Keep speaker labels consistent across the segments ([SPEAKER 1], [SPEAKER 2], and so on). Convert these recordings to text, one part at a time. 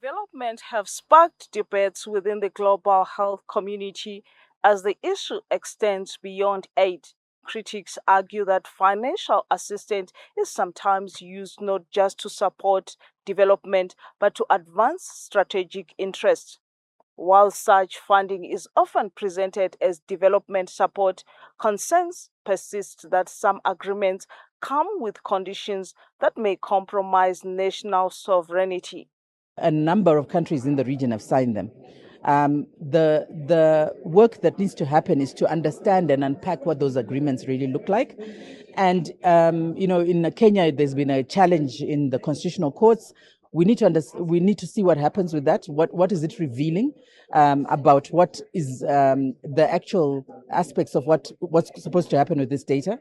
[SPEAKER 1] Development have sparked debates within the global health community as the issue extends beyond aid. Critics argue that financial assistance is sometimes used not just to support development but to advance strategic interests. While such funding is often presented as development support, concerns persist that some agreements come with conditions that may compromise national sovereignty.
[SPEAKER 2] A number of countries in the region have signed them. The work that needs to happen is to understand and unpack what those agreements really look like. And in Kenya, there's been a challenge in the constitutional courts. We need to see what happens with that. What is it revealing about what is the actual aspects of what's supposed to happen with this data?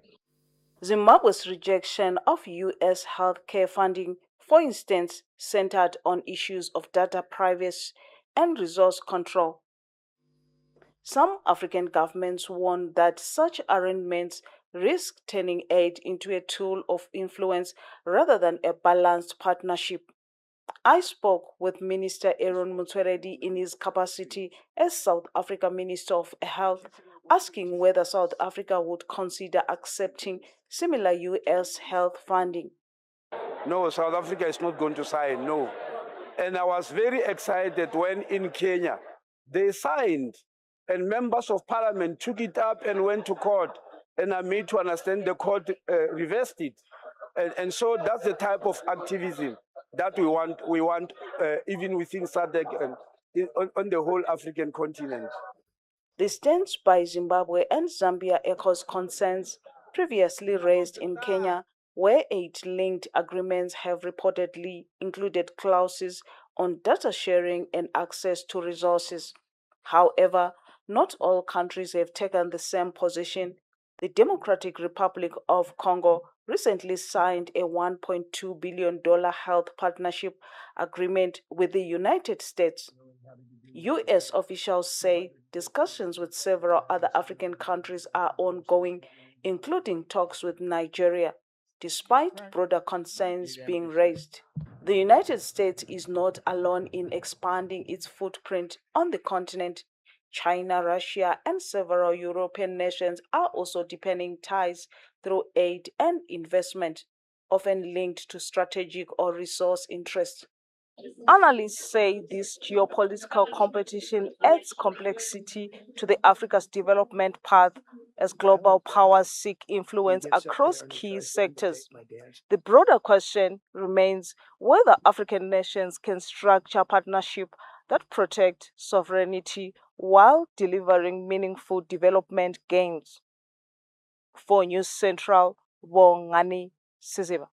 [SPEAKER 1] Zimbabwe's rejection of U.S. healthcare funding, for instance, centered on issues of data privacy and resource control. Some African governments warn that such arrangements risk turning aid into a tool of influence rather than a balanced partnership. I spoke with Minister Aaron Mutweredi in his capacity as South Africa Minister of Health, asking whether South Africa would consider accepting similar U.S. health funding.
[SPEAKER 3] No, South Africa is not going to sign, no. And I was very excited when in Kenya they signed and members of parliament took it up and went to court. And I made to understand the court reversed it. And so that's the type of activism that we want even within SADC and on the whole African continent.
[SPEAKER 1] The stance by Zimbabwe and Zambia echoes concerns previously raised in Kenya, where aid-linked agreements have reportedly included clauses on data sharing and access to resources. However, not all countries have taken the same position. The Democratic Republic of Congo recently signed a $1.2 billion health partnership agreement with the United States. U.S. officials say discussions with several other African countries are ongoing, including talks with Nigeria, despite broader concerns being raised. The United States is not alone in expanding its footprint on the continent. China, Russia, and several European nations are also deepening ties through aid and investment, often linked to strategic or resource interests. Analysts say this geopolitical competition adds complexity to the Africa's development path as global powers seek influence across key sectors. The broader question remains whether African nations can structure partnerships that protect sovereignty while delivering meaningful development gains. For News Central, Bongani, Siziba.